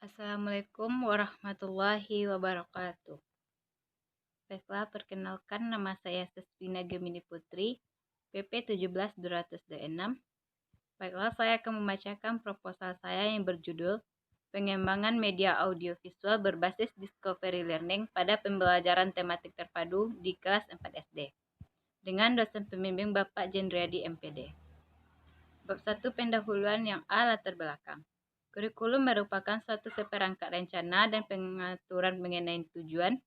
Assalamualaikum warahmatullahi wabarakatuh. Baiklah, perkenalkan nama saya Sesvina Gemini Putri, PP 17206. Baiklah, saya akan membacakan proposal saya yang berjudul Pengembangan Media Audiovisual Berbasis Discovery Learning pada Pembelajaran Tematik Terpadu di kelas 4 SD dengan dosen pembimbing Bapak Jendriadi MPD. Bab 1 pendahuluan yang A latar belakang. Kurikulum merupakan suatu seperangkat rencana dan pengaturan mengenai tujuan,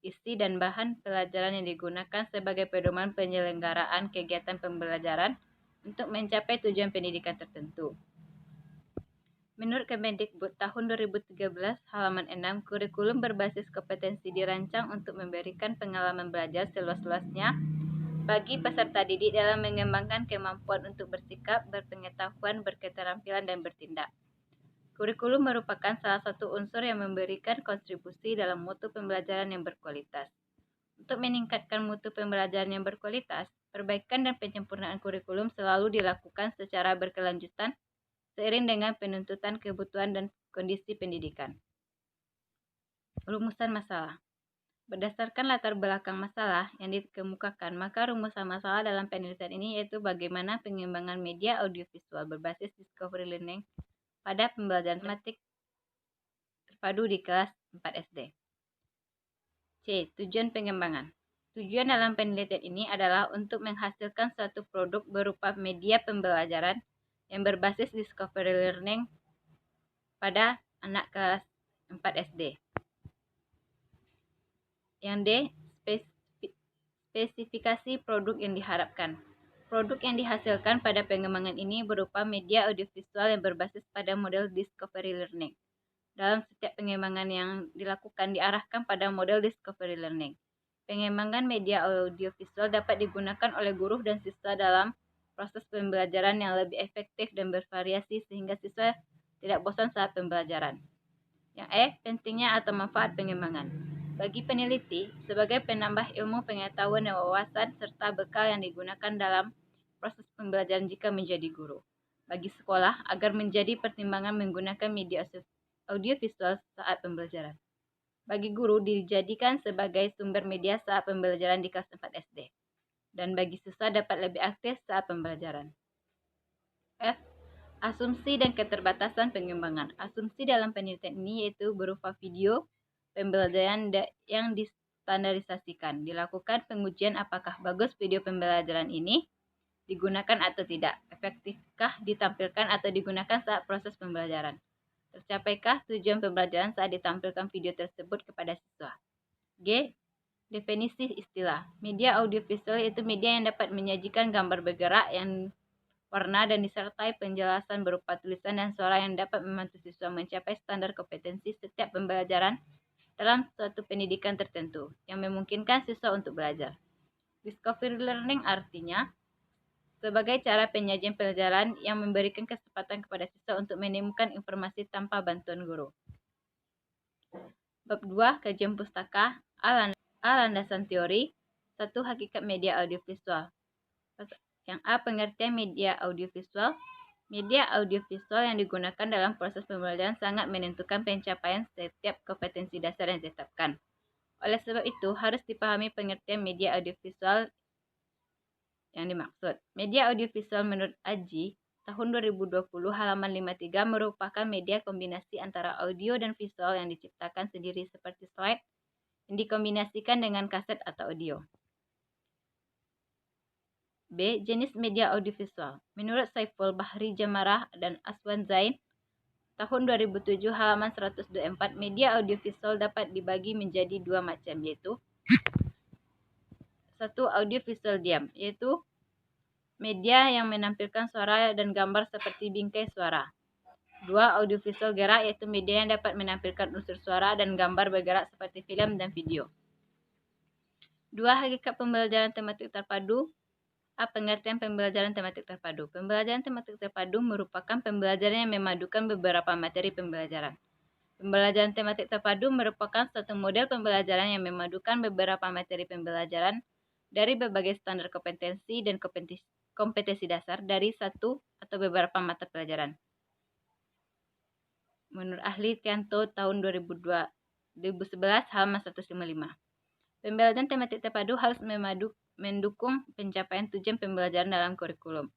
isi, dan bahan pelajaran yang digunakan sebagai pedoman penyelenggaraan kegiatan pembelajaran untuk mencapai tujuan pendidikan tertentu. Menurut Kemendikbud tahun 2013 halaman 6, kurikulum berbasis kompetensi dirancang untuk memberikan pengalaman belajar seluas-luasnya bagi peserta didik dalam mengembangkan kemampuan untuk bersikap, berpengetahuan, berketerampilan, dan bertindak. Kurikulum merupakan salah satu unsur yang memberikan kontribusi dalam mutu pembelajaran yang berkualitas. Untuk meningkatkan mutu pembelajaran yang berkualitas, perbaikan dan penyempurnaan kurikulum selalu dilakukan secara berkelanjutan seiring dengan penuntutan kebutuhan dan kondisi pendidikan. Rumusan masalah. Berdasarkan latar belakang masalah yang dikemukakan, maka rumusan masalah dalam penelitian ini yaitu bagaimana pengembangan media audiovisual berbasis discovery learning pada pembelajaran tematik terpadu di kelas 4 SD. C. Tujuan pengembangan. Tujuan dalam penelitian ini adalah untuk menghasilkan suatu produk berupa media pembelajaran yang berbasis discovery learning pada anak kelas 4 SD. Yang D. Spesifikasi produk yang diharapkan. Produk yang dihasilkan pada pengembangan ini berupa media audiovisual yang berbasis pada model discovery learning. Dalam setiap pengembangan yang dilakukan diarahkan pada model discovery learning. Pengembangan media audiovisual dapat digunakan oleh guru dan siswa dalam proses pembelajaran yang lebih efektif dan bervariasi sehingga siswa tidak bosan saat pembelajaran. Yang E. Pentingnya atau manfaat pengembangan. Bagi peneliti, sebagai penambah ilmu pengetahuan dan wawasan serta bekal yang digunakan dalam proses pembelajaran jika menjadi guru. Bagi sekolah, agar menjadi pertimbangan menggunakan media audiovisual saat pembelajaran. Bagi guru dijadikan sebagai sumber media saat pembelajaran di kelas 4 SD. Dan bagi siswa dapat lebih aktif saat pembelajaran. F. Asumsi dan keterbatasan pengembangan. Asumsi dalam penelitian ini yaitu berupa video pembelajaran yang distandarisasikan. Dilakukan pengujian apakah bagus video pembelajaran ini digunakan atau tidak. Efektifkah ditampilkan atau digunakan saat proses pembelajaran. Tercapaikah tujuan pembelajaran saat ditampilkan video tersebut kepada siswa? G. Definisi istilah. Media audiovisual yaitu media yang dapat menyajikan gambar bergerak yang warna dan disertai penjelasan berupa tulisan dan suara yang dapat membantu siswa mencapai standar kompetensi setiap pembelajaran dalam suatu pendidikan tertentu yang memungkinkan siswa untuk belajar. Discovery learning artinya sebagai cara penyajian pelajaran yang memberikan kesempatan kepada siswa untuk menemukan informasi tanpa bantuan guru. Bab 2. Kajian pustaka A. Landasan teori. 1. Hakikat media audiovisual. Yang A. Pengertian media audiovisual. Media audiovisual yang digunakan dalam proses pembelajaran sangat menentukan pencapaian setiap kompetensi dasar yang ditetapkan. Oleh sebab itu, harus dipahami pengertian media audiovisual yang dimaksud. Media audiovisual menurut Aji tahun 2020 halaman 53 merupakan media kombinasi antara audio dan visual yang diciptakan sendiri seperti slide yang dikombinasikan dengan kaset atau audio. B. Jenis media audiovisual. Menurut Saiful Bahri Jamarah dan Aswan Zain tahun 2007 halaman 124, media audiovisual dapat dibagi menjadi dua macam, yaitu 1. Audiovisual diam, yaitu media yang menampilkan suara dan gambar seperti bingkai suara. 2. Audiovisual gerak, yaitu media yang dapat menampilkan unsur suara dan gambar bergerak seperti film dan video. 2. Hakikat pembelajaran tematik terpadu. A. Pengertian pembelajaran tematik terpadu. Pembelajaran tematik terpadu merupakan pembelajaran yang memadukan beberapa materi pembelajaran. Pembelajaran tematik terpadu merupakan suatu model pembelajaran yang memadukan beberapa materi pembelajaran dari berbagai standar kompetensi dan kompetensi dasar dari satu atau beberapa mata pelajaran. menurut ahli Tianto tahun 2011 halaman 155. Pembelajaran tematik terpadu harus mendukung pencapaian tujuan pembelajaran dalam kurikulum.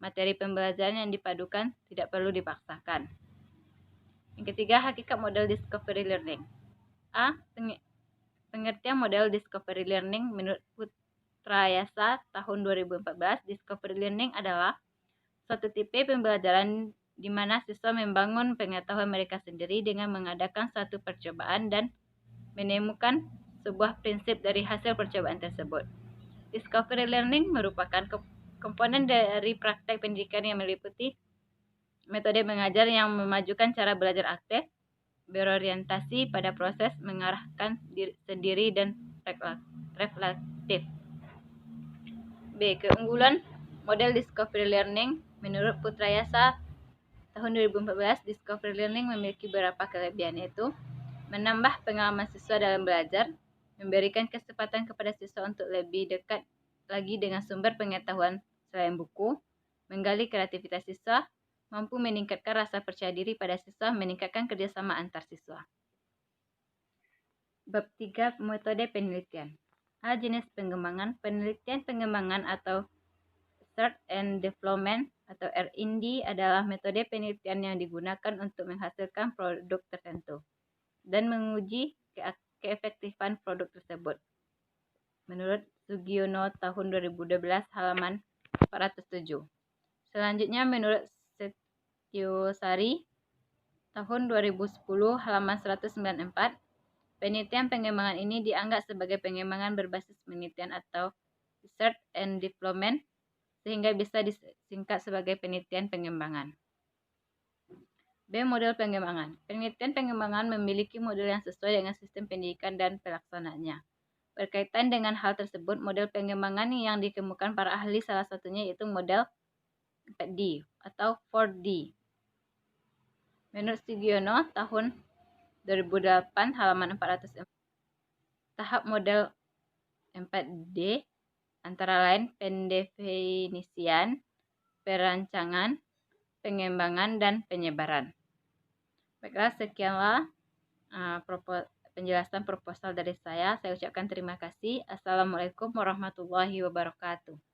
Materi pembelajaran yang dipadukan tidak perlu dipaksakan. Yang ketiga, hakikat model discovery learning. A. Pengertian model discovery learning menurut Putrayasa tahun 2014, discovery learning adalah suatu tipe pembelajaran di mana siswa membangun pengetahuan mereka sendiri dengan mengadakan satu percobaan dan menemukan sebuah prinsip dari hasil percobaan tersebut. Discovery learning merupakan komponen dari praktek pendidikan yang meliputi metode mengajar yang memajukan cara belajar aktif, berorientasi pada proses, mengarahkan diri sendiri dan reflektif. B. Keunggulan model discovery learning menurut Putrayasa tahun 2014, discovery learning memiliki beberapa kelebihan, yaitu menambah pengalaman siswa dalam belajar, memberikan kesempatan kepada siswa untuk lebih dekat lagi dengan sumber pengetahuan selain buku, menggali kreativitas siswa, mampu meningkatkan rasa percaya diri pada siswa, meningkatkan kerjasama antar siswa. Bab 3. Metode penelitian. A. Jenis pengembangan. Penelitian pengembangan atau Research and Development atau R&D adalah metode penelitian yang digunakan untuk menghasilkan produk tertentu dan menguji keefektifan produk tersebut. Menurut Sugiono tahun 2012 halaman 407. Selanjutnya menurut Setiosari tahun 2010 halaman 194, penelitian pengembangan ini dianggap sebagai pengembangan berbasis penelitian atau Research and Development, sehingga bisa disingkat sebagai penelitian pengembangan. B. Model pengembangan. Penelitian pengembangan memiliki model yang sesuai dengan sistem pendidikan dan pelaksanaannya. Berkaitan dengan hal tersebut, model pengembangan yang dikemukakan para ahli salah satunya yaitu model 4D atau 4D. Menurut Sugiono tahun 2008 halaman 404. Tahap model 4D antara lain pendefinisian, perancangan, pengembangan, dan penyebaran. Baiklah, sekianlah penjelasan proposal dari saya. Saya ucapkan terima kasih. Assalamualaikum warahmatullahi wabarakatuh.